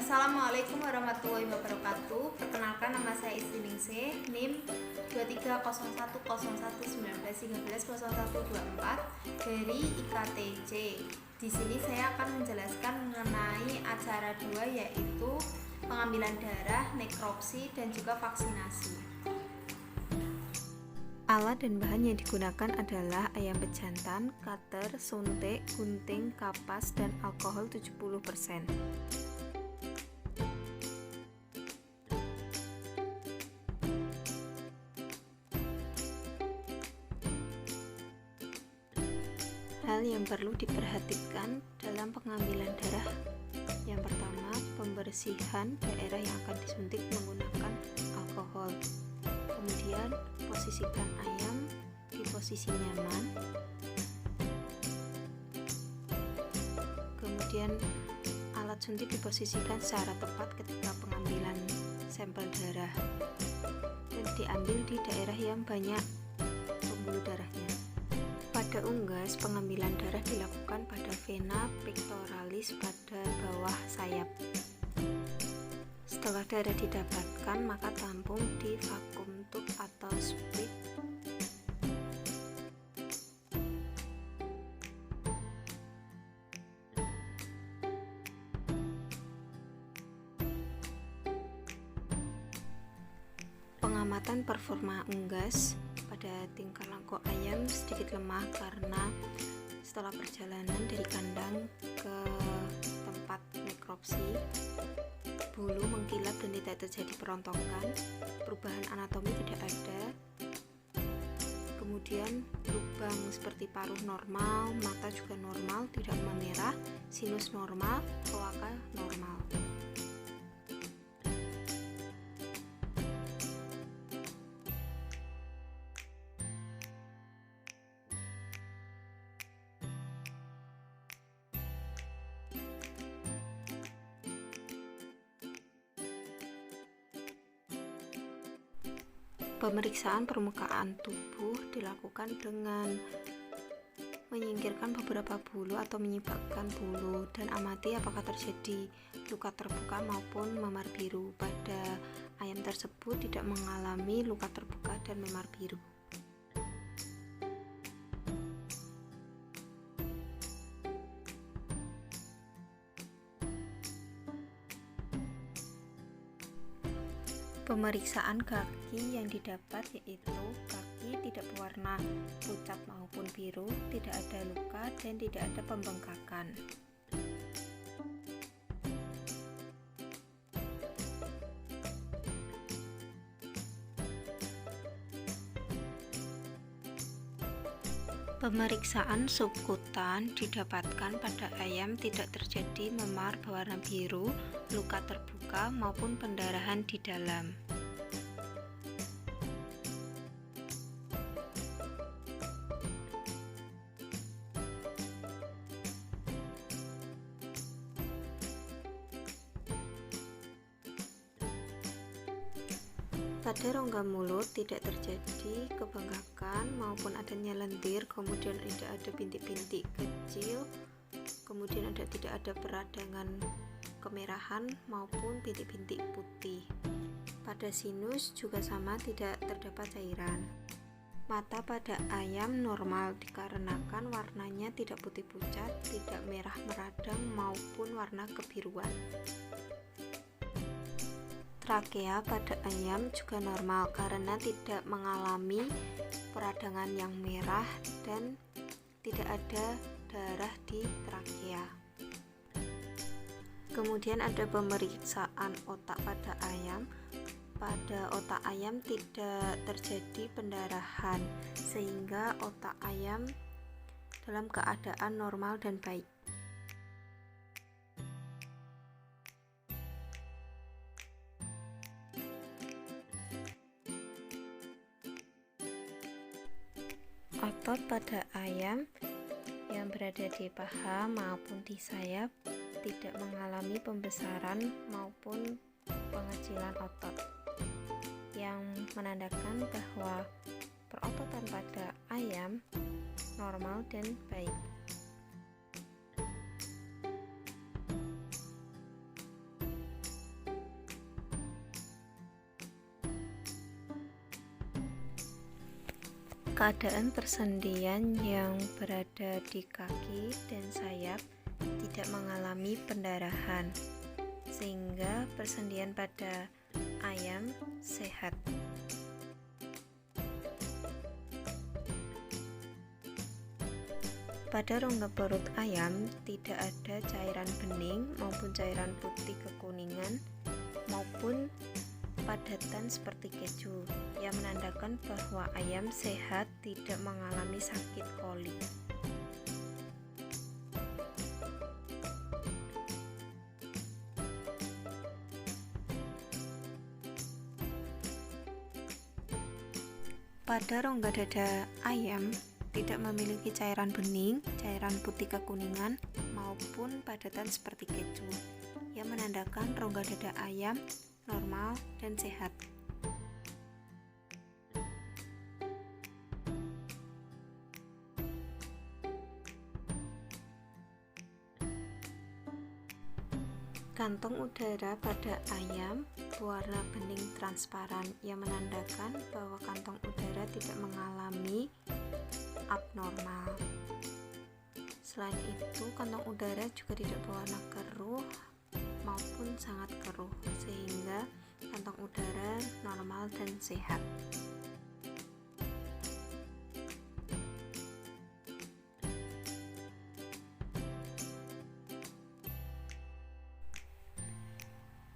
Assalamualaikum warahmatullahi wabarakatuh. Perkenalkan, nama saya Istri Ningsih, NIM 23010119130124 dari IKTC. Di sini saya akan menjelaskan mengenai acara 2, yaitu pengambilan darah, nekropsi, dan juga vaksinasi. Alat dan bahan yang digunakan adalah ayam pejantan, cutter, suntik, gunting, kapas, dan alkohol 70%. Hal yang perlu diperhatikan dalam pengambilan darah: yang pertama, pembersihan daerah yang akan disuntik menggunakan alkohol. Kemudian, posisikan ayam di posisi nyaman. Kemudian, alat suntik diposisikan secara tepat ketika pengambilan sampel darah dan diambil di daerah yang banyak pembuluh darahnya. Pada unggas, pengambilan darah dilakukan pada vena pectoralis pada bawah sayap. Setelah darah didapatkan, maka tampung di vakum tube atau split. Pengamatan performa unggas pada tingkah laku ayam sedikit lemah karena setelah perjalanan dari kandang ke tempat nekropsi, bulu mengkilap dan tidak terjadi perontokan, perubahan anatomi tidak ada. Kemudian lubang seperti paruh normal, mata juga normal, tidak memerah, sinus normal, kloaka normal. Pemeriksaan permukaan tubuh dilakukan dengan menyingkirkan beberapa bulu atau menyibakkan bulu dan amati apakah terjadi luka terbuka maupun memar biru. Pada ayam tersebut tidak mengalami luka terbuka dan memar biru. Pemeriksaan kaki yang didapat yaitu kaki tidak berwarna pucat maupun biru, tidak ada luka, dan tidak ada pembengkakan. Pemeriksaan subkutan didapatkan pada ayam tidak terjadi memar berwarna biru, luka terbuka, maupun pendarahan di dalam. Pada rongga mulut tidak terjadi kebengkakan maupun adanya lendir, kemudian tidak ada bintik-bintik kecil, kemudian tidak ada peradangan kemerahan maupun bintik-bintik putih. Pada sinus juga sama, tidak terdapat cairan. Mata pada ayam normal dikarenakan warnanya tidak putih pucat, tidak merah meradang maupun warna kebiruan. Trakea pada ayam juga normal karena tidak mengalami peradangan yang merah dan tidak ada darah di trakea. Kemudian ada pemeriksaan otak pada ayam. Pada otak ayam tidak terjadi pendarahan sehingga otak ayam dalam keadaan normal dan baik. Otot pada ayam yang berada di paha maupun di sayap tidak mengalami pembesaran maupun pengecilan otot, yang menandakan bahwa perototan pada ayam normal dan baik. Keadaan persendian yang berada di kaki dan sayap tidak mengalami pendarahan, sehingga persendian pada ayam sehat. Pada rongga perut ayam tidak ada cairan bening maupun cairan putih kekuningan maupun padatan seperti keju yang menandakan bahwa ayam sehat, tidak mengalami sakit koli. Pada rongga dada ayam tidak memiliki cairan bening, cairan putih kekuningan maupun padatan seperti keju yang menandakan rongga dada ayam normal dan sehat. Kantong udara pada ayam berwarna bening transparan yang menandakan bahwa kantong udara tidak mengalami abnormal. Selain itu, kantong udara juga tidak berwarna keruh maupun sangat keruh, sehingga kantong udara normal dan sehat.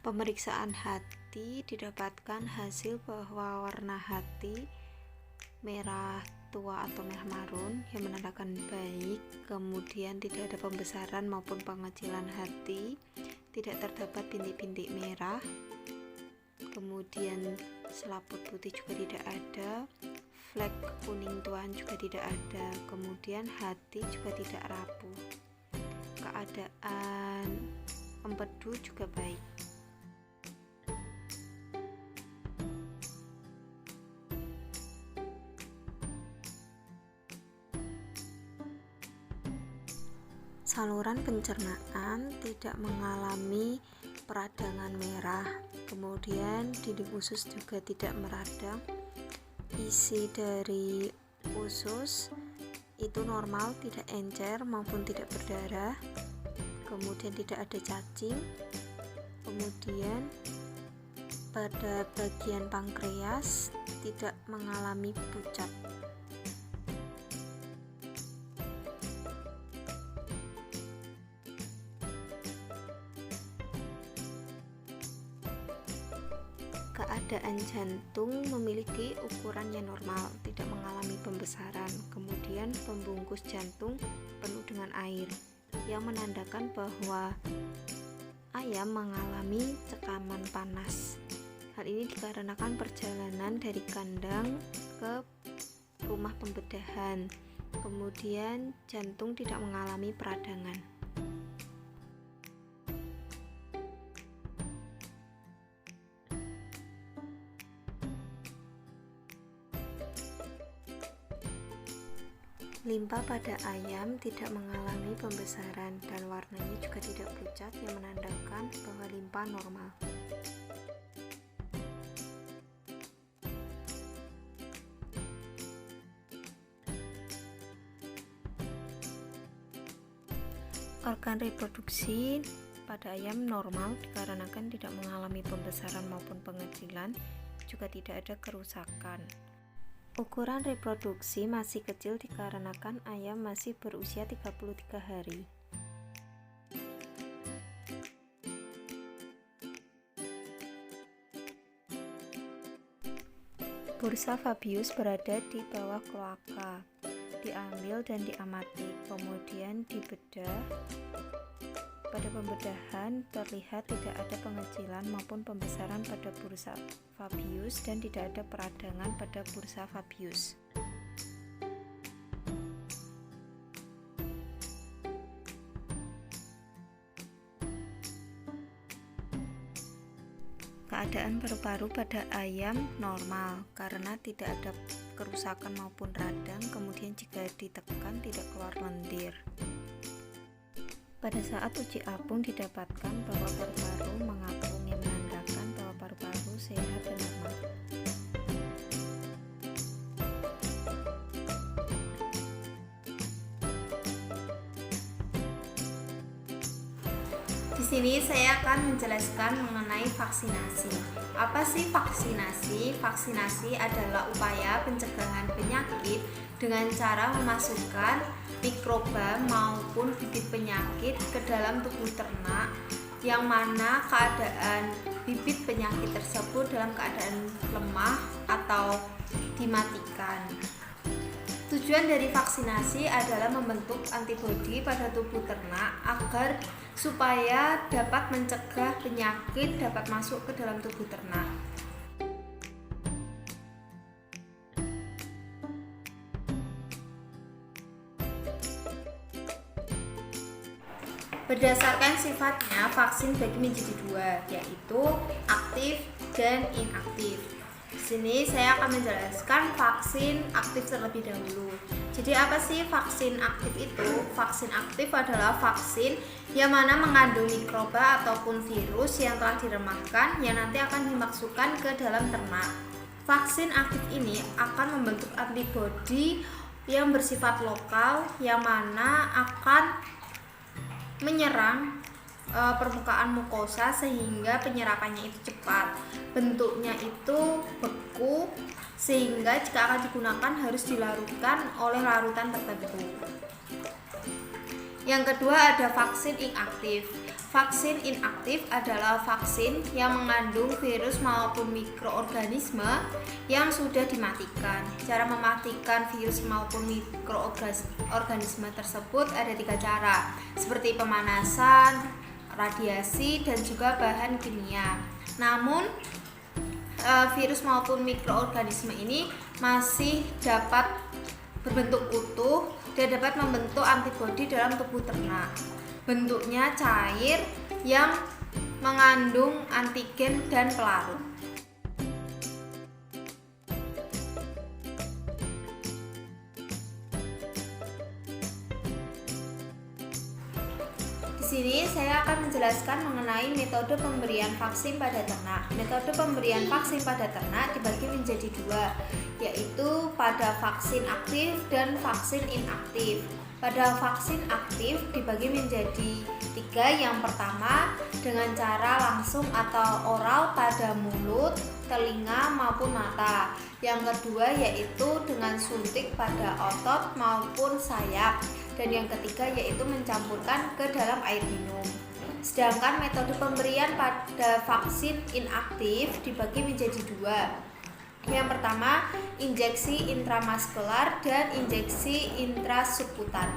Pemeriksaan hati didapatkan hasil bahwa warna hati merah tua atau merah marun yang menandakan baik, kemudian tidak ada pembesaran maupun pengecilan hati, tidak terdapat bintik-bintik merah, kemudian selaput putih juga tidak ada, flek kuning tuaan juga tidak ada, kemudian hati juga tidak rapuh, keadaan empedu juga baik. Saluran pencernaan tidak mengalami peradangan merah, kemudian dinding usus juga tidak meradang, isi dari usus itu normal, tidak encer maupun tidak berdarah, kemudian tidak ada cacing, kemudian pada bagian pankreas tidak mengalami pucat. Keadaan jantung memiliki ukuran yang normal, tidak mengalami pembesaran, kemudian pembungkus jantung penuh dengan air, yang menandakan bahwa ayam mengalami cekaman panas. Hal ini dikarenakan perjalanan dari kandang ke rumah pembedahan, kemudian jantung tidak mengalami peradangan. Limpa pada ayam tidak mengalami pembesaran dan warnanya juga tidak pucat yang menandakan bahwa limpa normal. Organ reproduksi pada ayam normal dikarenakan tidak mengalami pembesaran maupun pengecilan, juga tidak ada kerusakan. Ukuran reproduksi masih kecil dikarenakan ayam masih berusia 33 hari. Bursa Fabius berada di bawah kloaka, diambil dan diamati, kemudian dibedah. Pada pembedahan terlihat tidak ada pengecilan maupun pembesaran pada bursa Fabius dan tidak ada peradangan pada bursa Fabius. Keadaan paru-paru pada ayam normal karena tidak ada kerusakan maupun radang, kemudian jika ditekan tidak keluar lendir. Pada saat uji apung didapatkan bahwa paru-paru mengapung yang menandakan bahwa paru-paru sehat dan normal. Di sini saya akan menjelaskan mengenai vaksinasi. Apa sih vaksinasi? Vaksinasi adalah upaya pencegahan penyakit dengan cara memasukkan mikroba maupun bibit penyakit ke dalam tubuh ternak, yang mana keadaan bibit penyakit tersebut dalam keadaan lemah atau dimatikan. Tujuan dari vaksinasi adalah membentuk antibodi pada tubuh ternak agar supaya dapat mencegah penyakit dapat masuk ke dalam tubuh ternak. Berdasarkan sifatnya, vaksin dibagi menjadi dua, yaitu aktif dan inaktif. Di sini saya akan menjelaskan vaksin aktif terlebih dahulu. Jadi apa sih vaksin aktif itu? Vaksin aktif adalah vaksin yang mana mengandung mikroba ataupun virus yang telah diremahkan yang nanti akan dimasukkan ke dalam ternak. Vaksin aktif ini akan membentuk antibodi yang bersifat lokal yang mana akan menyerang permukaan mukosa sehingga penyerapannya itu cepat. Bentuknya itu beku sehingga jika akan digunakan harus dilarutkan oleh larutan tertentu. Yang kedua ada vaksin inaktif. Vaksin inaktif adalah vaksin yang mengandung virus maupun mikroorganisme yang sudah dimatikan. Cara mematikan virus maupun mikroorganisme tersebut ada 3 cara, seperti pemanasan, radiasi, dan juga bahan kimia. Namun virus maupun mikroorganisme ini masih dapat berbentuk utuh dan dapat membentuk antibodi dalam tubuh ternak. Bentuknya cair yang mengandung antigen dan pelarut. Di sini saya akan menjelaskan mengenai metode pemberian vaksin pada ternak. Metode pemberian vaksin pada ternak dibagi menjadi 2, yaitu pada vaksin aktif dan vaksin inaktif. Pada vaksin aktif dibagi menjadi 3. Yang pertama dengan cara langsung atau oral pada mulut, telinga maupun mata. Yang kedua yaitu dengan suntik pada otot maupun sayap. Dan yang ketiga yaitu mencampurkan ke dalam air minum. Sedangkan metode pemberian pada vaksin inaktif dibagi menjadi 2. Yang pertama, injeksi intramuskular dan injeksi intrasubkutan.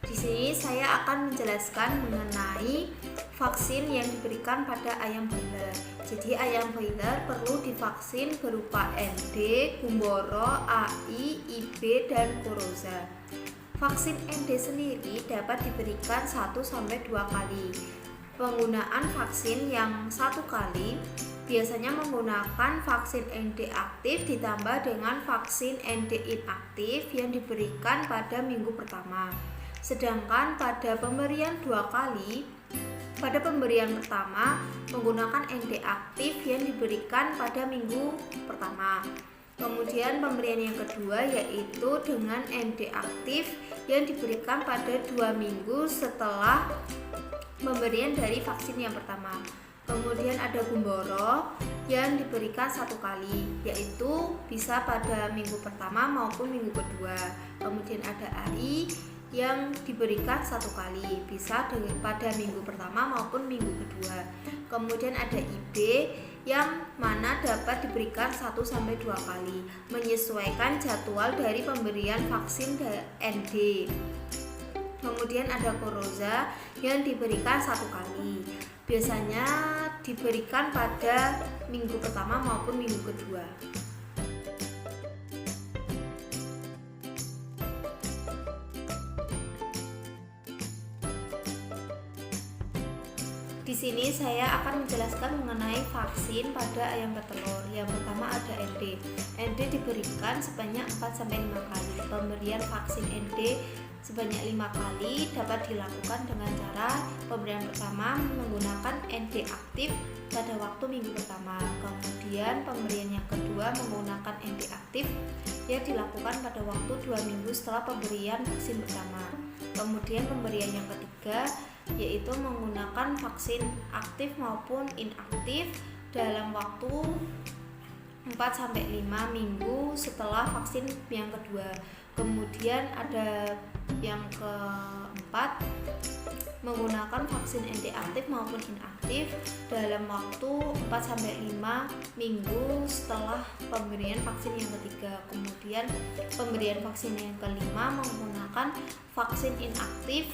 Di sini saya akan menjelaskan mengenai vaksin yang diberikan pada ayam broiler. Jadi ayam broiler perlu divaksin berupa ND, Gumboro, AI, IB, dan Kuroza. Vaksin ND sendiri dapat diberikan 1-2 kali. Penggunaan vaksin yang 1 kali biasanya menggunakan vaksin ND aktif ditambah dengan vaksin ND inaktif yang diberikan pada minggu pertama. Sedangkan pada pemberian 2 kali, pada pemberian pertama menggunakan ND aktif yang diberikan pada minggu pertama. Kemudian pemberian yang kedua yaitu dengan ND aktif yang diberikan pada 2 minggu setelah pemberian dari vaksin yang pertama. Kemudian ada Gumboro yang diberikan 1 kali, yaitu bisa pada minggu pertama maupun minggu kedua. Kemudian ada AI yang diberikan 1 kali, bisa pada minggu pertama maupun minggu kedua. Kemudian ada IB yang mana dapat diberikan 1-2 kali, menyesuaikan jadwal dari pemberian vaksin ND. Kemudian ada Kuroza yang diberikan 1 kali, biasanya diberikan pada minggu pertama maupun minggu kedua. Di sini saya akan menjelaskan mengenai vaksin pada ayam petelur. Yang pertama ada ND. ND diberikan sebanyak 4-5 kali. Pemberian vaksin ND sebanyak 5 kali dapat dilakukan dengan cara pemberian pertama menggunakan ND aktif pada waktu minggu pertama, kemudian pemberian yang kedua menggunakan ND aktif yang dilakukan pada waktu 2 minggu setelah pemberian vaksin pertama, kemudian pemberian yang ketiga yaitu menggunakan vaksin aktif maupun inaktif dalam waktu 4-5 minggu setelah vaksin yang kedua. Kemudian ada yang keempat, menggunakan vaksin ND aktif maupun inaktif dalam waktu 4-5 minggu setelah pemberian vaksin yang ketiga. Kemudian pemberian vaksin yang kelima menggunakan vaksin inaktif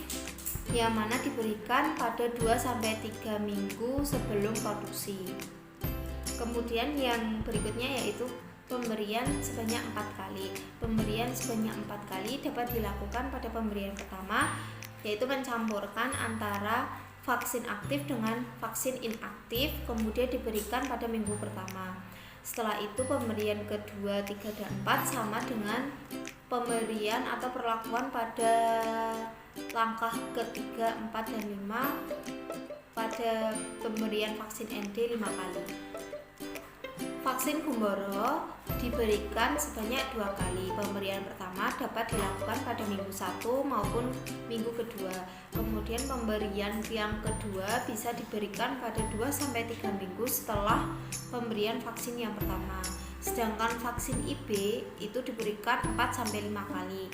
yang mana diberikan pada 2-3 minggu sebelum produksi. Kemudian yang berikutnya yaitu pemberian sebanyak 4 kali. Pemberian sebanyak 4 kali dapat dilakukan pada pemberian pertama, yaitu mencampurkan antara vaksin aktif dengan vaksin inaktif, kemudian diberikan pada minggu pertama. Setelah itu pemberian kedua, 3, dan 4 sama dengan pemberian atau perlakuan pada langkah ketiga, 4, dan 5 pada pemberian vaksin ND 5 kali. Vaksin Gumboro diberikan sebanyak 2 kali. Pemberian pertama dapat dilakukan pada minggu 1 maupun minggu kedua. Kemudian pemberian yang kedua bisa diberikan pada 2-3 minggu setelah pemberian vaksin yang pertama. Sedangkan vaksin IB itu diberikan 4-5 kali.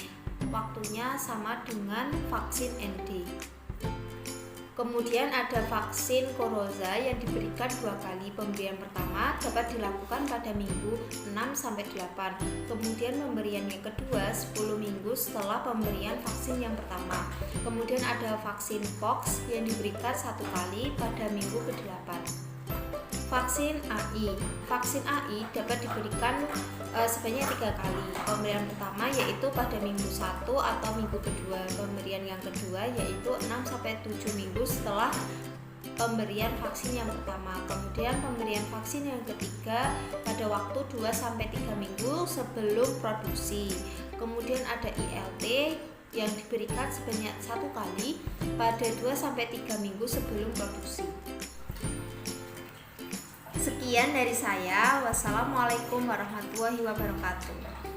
Waktunya sama dengan vaksin ND. Kemudian ada vaksin Koroza yang diberikan 2 kali. Pemberian pertama dapat dilakukan pada minggu 6-8. Kemudian pemberian yang kedua 10 minggu setelah pemberian vaksin yang pertama. Kemudian ada vaksin Pox yang diberikan 1 kali pada minggu ke-8. Vaksin AI. Vaksin AI dapat diberikan sebanyak 3 kali. Pemberian pertama yaitu pada minggu 1 atau minggu kedua. Pemberian yang kedua yaitu 6-7 minggu setelah pemberian vaksin yang pertama. Kemudian pemberian vaksin yang ketiga pada waktu 2-3 minggu sebelum produksi. Kemudian ada ILT yang diberikan sebanyak 1 kali pada 2-3 minggu sebelum produksi. Sekian dari saya. Wassalamualaikum warahmatullahi wabarakatuh.